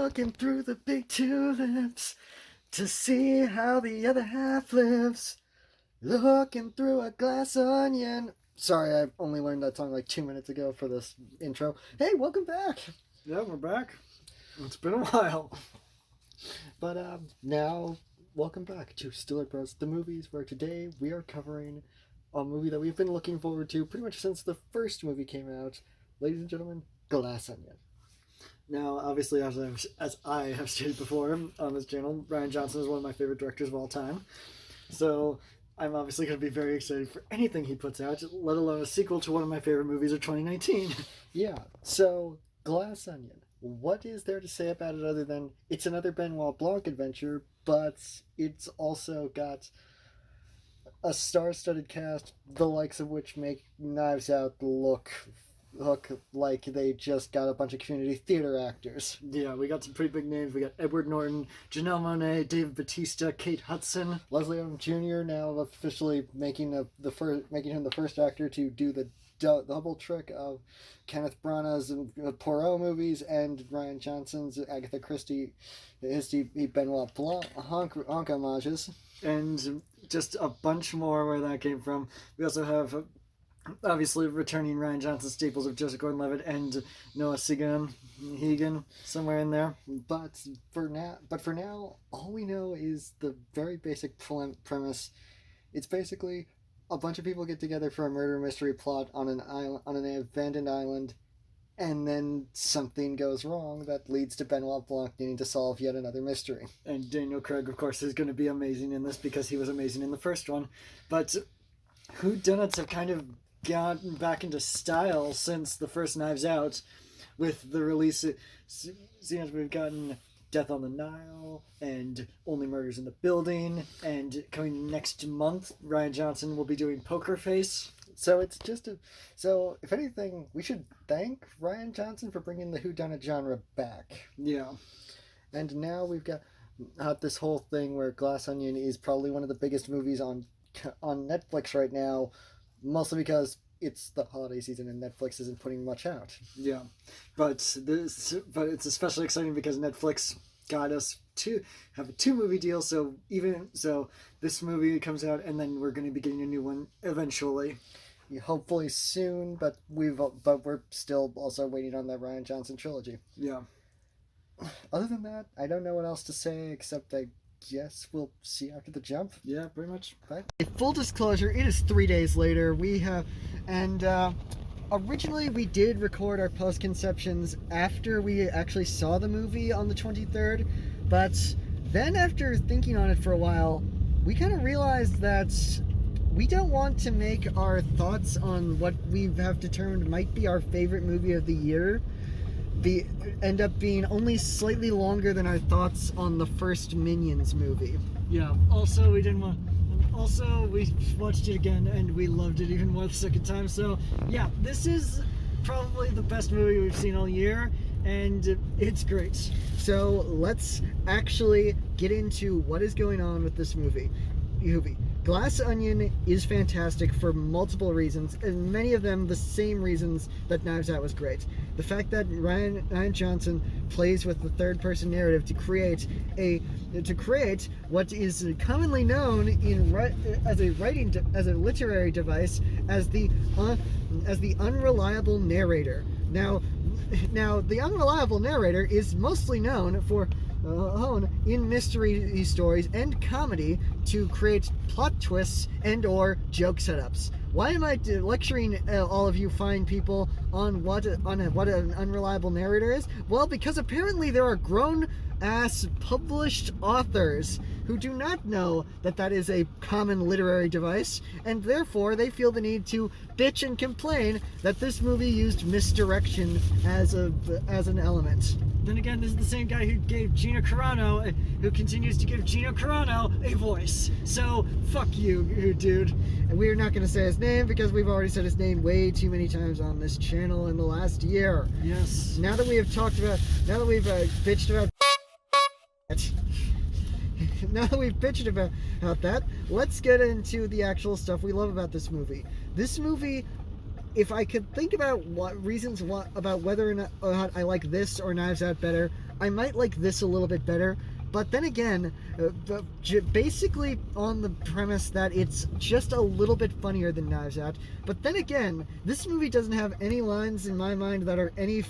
Looking through the big tulips to see how the other half lives. Looking through a glass onion. Sorry, I only learned that song like 2 minutes ago for this intro. Hey, welcome back. Yeah, we're back. It's been a while. But now, welcome back to StillerBros, the movies, where today we are covering a movie that we've been looking forward to pretty much since the first movie came out. Ladies and gentlemen, Glass Onion. Now, obviously, as I have stated before on this channel, Rian Johnson is one of my favorite directors of all time. So I'm obviously going to be very excited for anything he puts out, let alone a sequel to one of my favorite movies of 2019. Yeah, so Glass Onion. What is there to say about it other than it's another Benoit Blanc adventure, but it's also got a star-studded cast, the likes of which make Knives Out look like they just got a bunch of community theater actors. Yeah, we got some pretty big names. We got Edward Norton, Janelle Monáe, Dave Bautista, Kate Hudson, Leslie Odom Jr. now officially making him the first actor to do the double trick of Kenneth Branagh's Poirot movies and Rian Johnson's Agatha Christie, his Benoit Blanc honk homages, and just a bunch more where that came from. We also have obviously returning Rian Johnson staples of Joseph Gordon-Levitt and Noah Hegan somewhere in there. But for now, all we know is the very basic premise. It's basically a bunch of people get together for a murder mystery plot on an island, on an abandoned island, and then something goes wrong that leads to Benoit Blanc needing to solve yet another mystery. And Daniel Craig, of course, is going to be amazing in this because he was amazing in the first one. But whodunits have kind of gotten back into style since the first Knives Out, with the release. We've gotten Death on the Nile and Only Murders in the Building, and coming next month, Rian Johnson will be doing Poker Face. So it's just so if anything, we should thank Rian Johnson for bringing the whodunit genre back. Yeah. And now we've got this whole thing where Glass Onion is probably one of the biggest movies on Netflix right now, mostly because it's the holiday season and Netflix isn't putting much out. Yeah, but it's especially exciting because Netflix got us to have a 2-movie deal. So this movie comes out, and then we're going to be getting a new one eventually. Yeah, hopefully soon, but we're still also waiting on that Rian Johnson trilogy. Yeah. Other than that, I don't know what else to say except I guess we'll see after the jump. Yeah, pretty much. Bye. Full disclosure, it is 3 days later. Originally we did record our post-conceptions after we actually saw the movie on the 23rd, but then after thinking on it for a while, we kind of realized that we don't want to make our thoughts on what we have determined might be our favorite movie of the year end up being only slightly longer than our thoughts on the first Minions movie. Yeah. Also, we watched it again and we loved it even more the second time. So yeah, this is probably the best movie we've seen all year, and it's great. So let's actually get into what is going on with this movie. Glass Onion is fantastic for multiple reasons, and many of them the same reasons that Knives Out was great. The fact that Rian Johnson plays with the third-person narrative to create what is commonly known as a literary device as the unreliable narrator. Now, the unreliable narrator is mostly known for in mystery stories and comedy to create plot twists and or joke setups. Why am I lecturing all of you fine people on what an unreliable narrator is? Well, because apparently there are grown-ass published authors who do not know that is a common literary device, and therefore they feel the need to bitch and complain that this movie used misdirection as an element. Then again, this is the same guy who gave Gina Carano, who continues to give Gina Carano a voice. So, fuck you, dude. And we're not going to say his name because we've already said his name way too many times on this channel in the last year. Yes. Now that we've bitched about that, let's get into the actual stuff we love about this movie. This movie if I could think about about whether or not I like this or Knives Out better, I might like this a little bit better. But then again, basically on the premise that it's just a little bit funnier than Knives Out. But then again, this movie doesn't have any lines in my mind that are any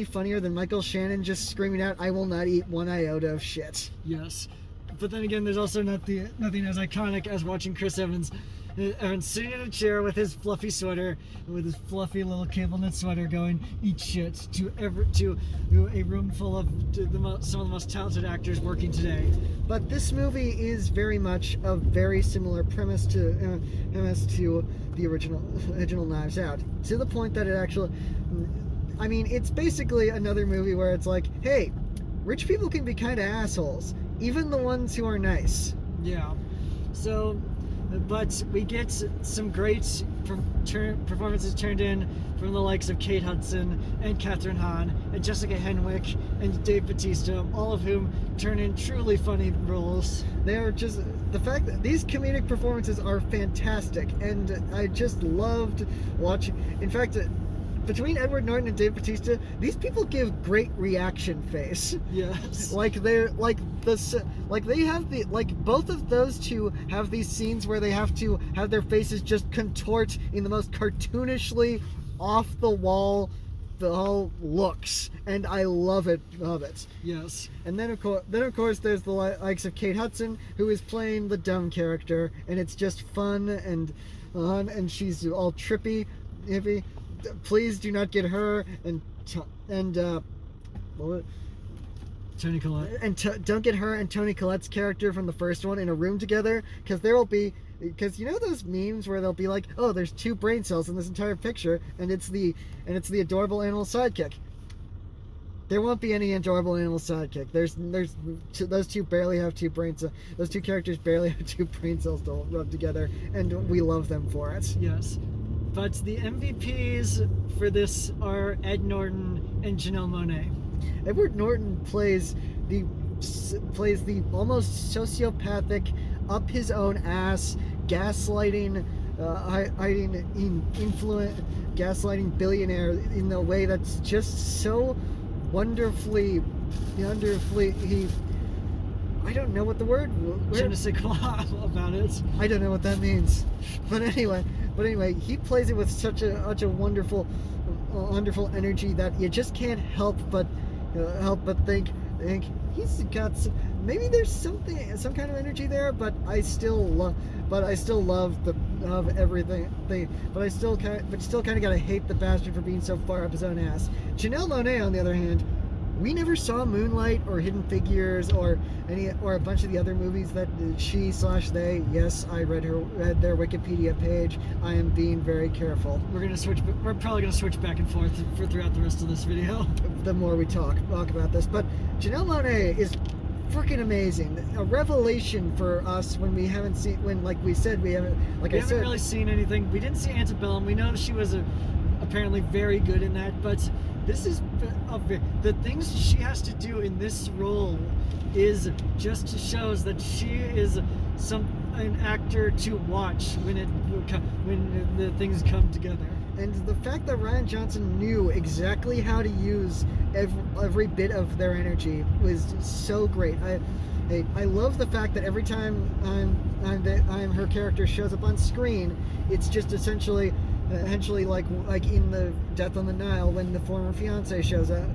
funnier than Michael Shannon just screaming out, "I will not eat one iota of shit." Yes. But then again, there's also nothing as iconic as watching Chris Evans sitting in a chair with his fluffy sweater, with his fluffy little cable knit sweater, going "eat shit" to a room full of some of the most talented actors working today. But this movie is very much a very similar premise to the original Knives Out, to the point that it actually, I mean, it's basically another movie where it's like, hey, rich people can be kind of assholes, even the ones who are nice. Yeah. So. But we get some great performances turned in from the likes of Kate Hudson and Kathryn Hahn and Jessica Henwick and Dave Bautista, all of whom turn in truly funny roles. They are just, the fact that these comedic performances are fantastic, and I just loved watching. In fact, between Edward Norton and Dave Bautista, these people give great reaction face. Yes. Like both of those two have these scenes where they have to have their faces just contort in the most cartoonishly off the wall looks, and I love it. Yes. And then of course there's the likes of Kate Hudson, who is playing the dumb character, and it's just fun and she's all trippy, hippie. Please do not get her and Toni Collette. And don't get her and Toni Collette's character from the first one in a room together, because you know those memes where they'll be like, oh, there's 2 brain cells in this entire picture, and it's the adorable animal sidekick. There won't be any adorable animal sidekick. Those two barely have 2 brain cells. Those 2 characters barely have 2 brain cells to rub together, and we love them for it. Yes. But the MVPs for this are Ed Norton and Janelle Monáe. Edward Norton plays the almost sociopathic, up his own ass, gaslighting billionaire in a way that's just so wonderfully. I don't know what the word. Je ne sais quoi about it. I don't know what that means. But anyway, he plays it with such a wonderful energy that you just can't help but think he's got maybe there's some kind of energy there, but I still love everything. But still kind of gotta hate the bastard for being so far up his own ass. Janelle Monáe, on the other hand, we never saw Moonlight or Hidden Figures or a bunch of the other movies that she/they. Yes, I read their Wikipedia page. I am being very careful. We're probably gonna switch back and forth throughout the rest of this video. The more we talk about this, but Janelle Monáe is freaking amazing. A revelation for us when we haven't seen. Like we said, we haven't really seen anything. We didn't see Antebellum. We know she was apparently very good in that, but this is the things she has to do in this role is just shows that she is an actor to watch when the things come together. And the fact that Rian Johnson knew exactly how to use every bit of their energy was so great. I love the fact that every time her character shows up on screen, it's just essentially like in the Death on the Nile when the former fiance shows up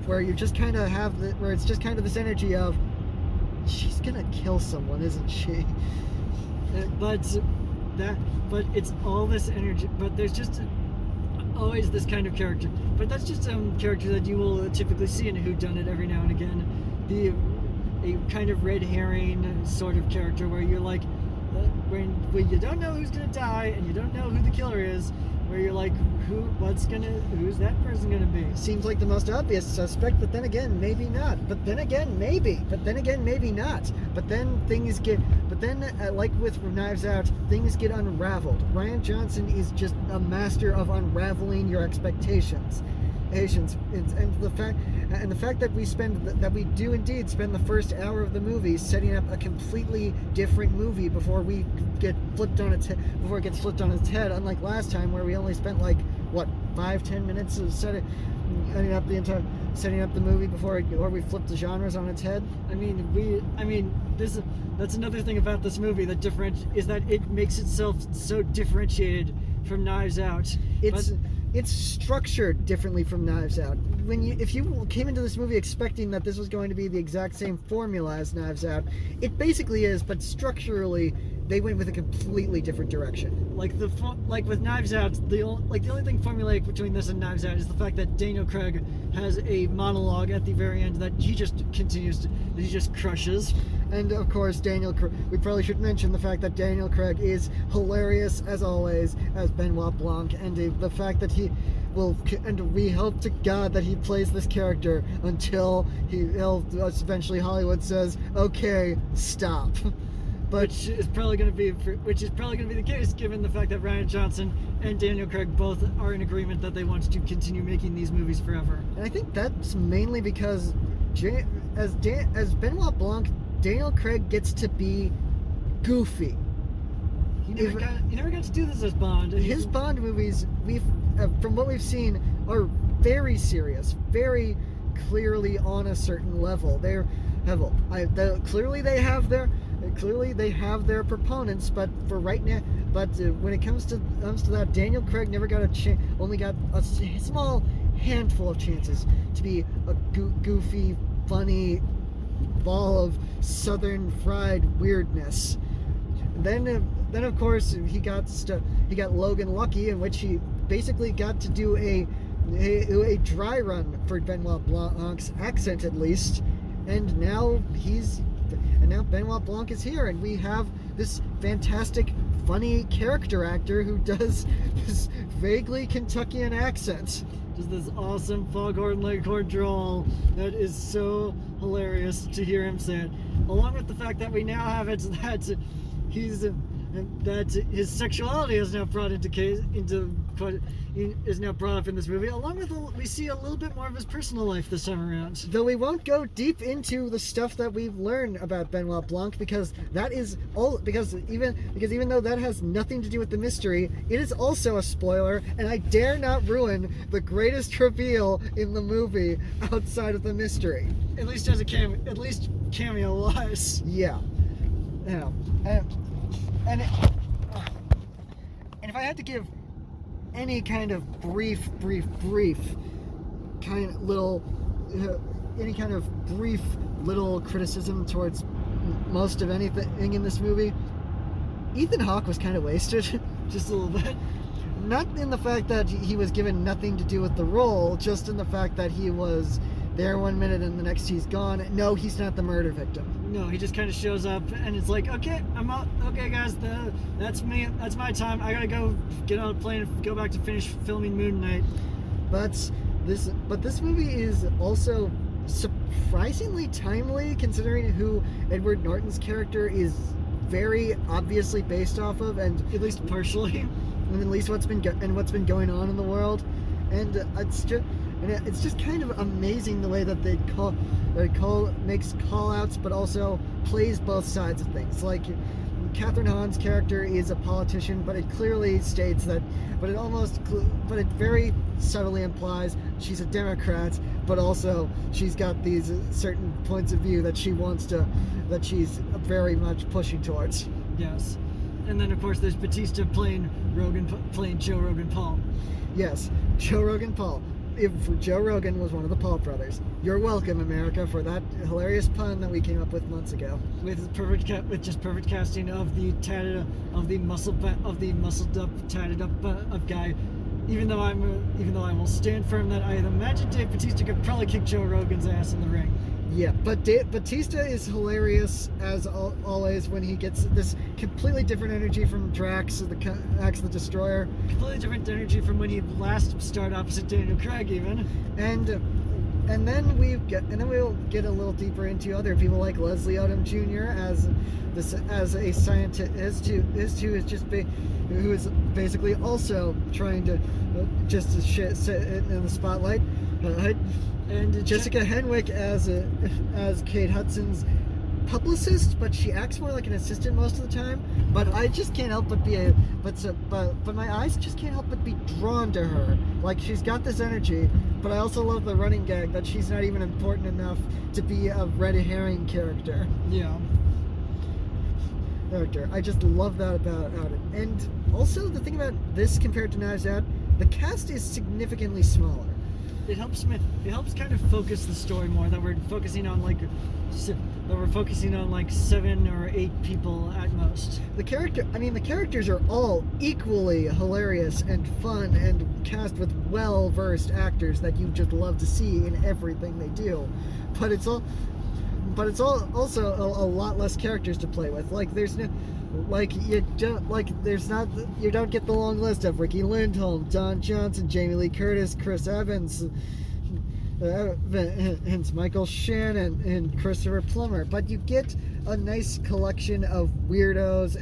where you just kind of have where it's just kind of this energy of she's gonna kill someone, isn't she? But it's all this energy. But there's just always this kind of character. But that's just a character that you will typically see in a whodunit every now and again. A kind of red herring sort of character where you're like, when you don't know who's gonna die and you don't know who the killer is, where you're like, who's that person gonna be? Seems like the most obvious suspect, but then again, maybe not. But then again, maybe. But then again, maybe not. But then like with Knives Out, things get unraveled. Rian Johnson is just a master of unraveling your expectations. patience, and the fact that we do indeed spend the first hour of the movie setting up a completely different movie before it gets flipped on its head, unlike last time where we only spent like what 5-10 minutes of setting up the movie before we flipped the genres on its head. That's another thing about this movie that is that it makes itself so differentiated from Knives Out. It's structured differently from Knives Out. If you came into this movie expecting that this was going to be the exact same formula as Knives Out, it basically is, but structurally they went with a completely different direction. Like with Knives Out, the only thing formulaic between this and Knives Out is the fact that Daniel Craig has a monologue at the very end that he just crushes. And of course, we probably should mention the fact that Daniel Craig is hilarious as always as Benoit Blanc, and the fact that we hope to God that he plays this character until eventually Hollywood says, okay, stop. Which is probably going to be the case, given the fact that Rian Johnson and Daniel Craig both are in agreement that they want to continue making these movies forever. And I think that's mainly because as Benoit Blanc, Daniel Craig gets to be goofy. He never got to do this as Bond. His Bond movies, from what we've seen, are very serious, very clearly on a certain level. Clearly they have their proponents, but for right now, when it comes to that, Daniel Craig never got only got a small handful of chances to be a goofy, funny ball of southern fried weirdness. Then of course he got Logan Lucky, in which he basically got to do a dry run for Benoit Blanc's accent at least, and now Benoit Blanc is here, and we have this fantastic, funny character actor who does this vaguely Kentuckian accent. Just this awesome Foghorn Leghorn drawl that is so hilarious to hear him say it. Along with the fact that we now have it that his sexuality is now brought is now brought up in this movie. Along with we see a little bit more of his personal life this time around. Though we won't go deep into the stuff that we've learned about Benoit Blanc, because even though that has nothing to do with the mystery, it is also a spoiler, and I dare not ruin the greatest reveal in the movie outside of the mystery. At least cameo wise. Yeah. And if I had to give any kind of brief little criticism towards most of anything in this movie, Ethan Hawke was kind of wasted. Just a little bit. Not in the fact that he was given nothing to do with the role, just in the fact that he was there 1 minute and the next he's gone. No, he's not the murder victim. No, he just kind of shows up and it's like, okay, I'm out. Okay, guys, that's me. That's my time. I gotta go get on a plane and go back to finish filming Moon Knight. But this movie is also surprisingly timely, considering who Edward Norton's character is very obviously based off of, and at least partially, and at least what's been going on in the world, and it's just kind of amazing the way that they makes call outs, but also plays both sides of things. Like Catherine Hahn's character is a politician, but it clearly states that, but it very subtly implies she's a Democrat, but also she's got these certain points of view that she's very much pushing towards. Yes. And then of course there's Batista playing Joe Rogan Paul. Yes, Joe Rogan Paul. If Joe Rogan was one of the Paul brothers. You're welcome, America, for that hilarious pun that we came up with months ago. With perfect casting of the muscled up, tatted up guy. Even though I will stand firm that I imagine Dave Bautista could probably kick Joe Rogan's ass in the ring. Yeah, but Bautista is hilarious as always when he gets this completely different energy from Drax the Destroyer. Completely different energy from when he last starred opposite Daniel Craig, even. And we'll get a little deeper into other people like Leslie Odom Jr. as a scientist who is basically also trying to just sit in the spotlight, and Jessica Henwick as Kate Hudson's publicist, but she acts more like an assistant most of the time. But I just can't help but but my eyes just can't help but be drawn to her. Like, she's got this energy, but I also love the running gag that she's not even important enough to be a red herring character. Yeah. I just love that about it. And also, the thing about this compared to Knives Out, the cast is significantly smaller. It helps kind of focus the story more, that we're focusing on like 7 or 8 people at most. The characters are all equally hilarious and fun and cast with well-versed actors that you just love to see in everything they do. But it's also a lot less characters to play with. Like, you don't get the long list of Ricky Lindholm, Don Johnson, Jamie Lee Curtis, Chris Evans, Michael Shannon, and Christopher Plummer. But you get a nice collection of weirdos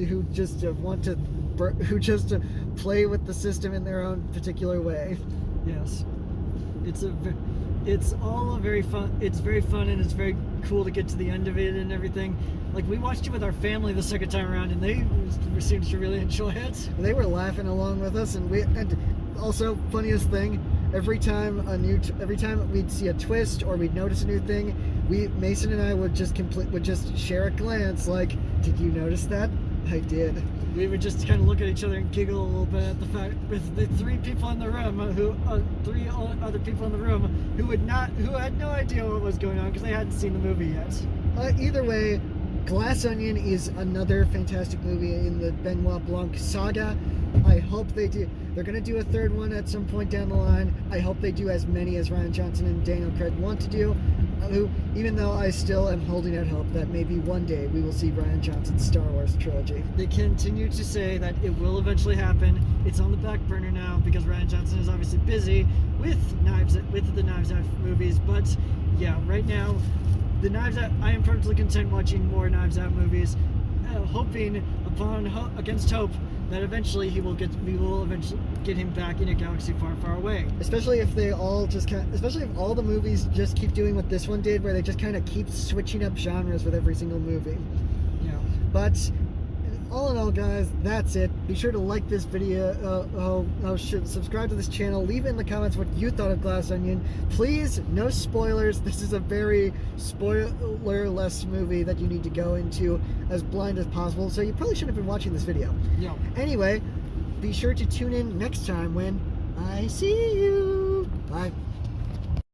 who just play with the system in their own particular way. Yes, it's all very fun. It's very fun, and it's very cool to get to the end of it and everything. Like, we watched it with our family the second time around, and they seemed to really enjoy it. They were laughing along with us, and also, funniest thing, every time we'd see a twist or we'd notice a new thing, Mason and I would just share a glance like, "Did you notice that?" I did. We would just kind of look at each other and giggle a little bit at the fact with the 3 people in the room three other people in the room who had no idea what was going on because they hadn't seen the movie yet. Either way, Glass Onion is another fantastic movie in the Benoit Blanc saga. I hope they do. They're going to do a third one at some point down the line. I hope they do as many as Rian Johnson and Daniel Craig want to do. Even though I still am holding out hope that maybe one day we will see Rian Johnson's Star Wars trilogy. They continue to say that it will eventually happen. It's on the back burner now because Rian Johnson is obviously busy with the Knives Out movies. But yeah, right now, the Knives Out. I am perfectly content watching more Knives Out movies, hoping against hope that eventually we will eventually get him back in a galaxy far, far away. Especially if all the movies just keep doing what this one did, where they just kind of keep switching up genres with every single movie. Yeah. But all in all, guys, that's it. Be sure to like this video, subscribe to this channel, leave in the comments what you thought of Glass Onion. Please, no spoilers. This is a very spoiler-less movie that you need to go into as blind as possible, so you probably shouldn't have been watching this video. Yeah. Anyway, be sure to tune in next time when I see you. Bye.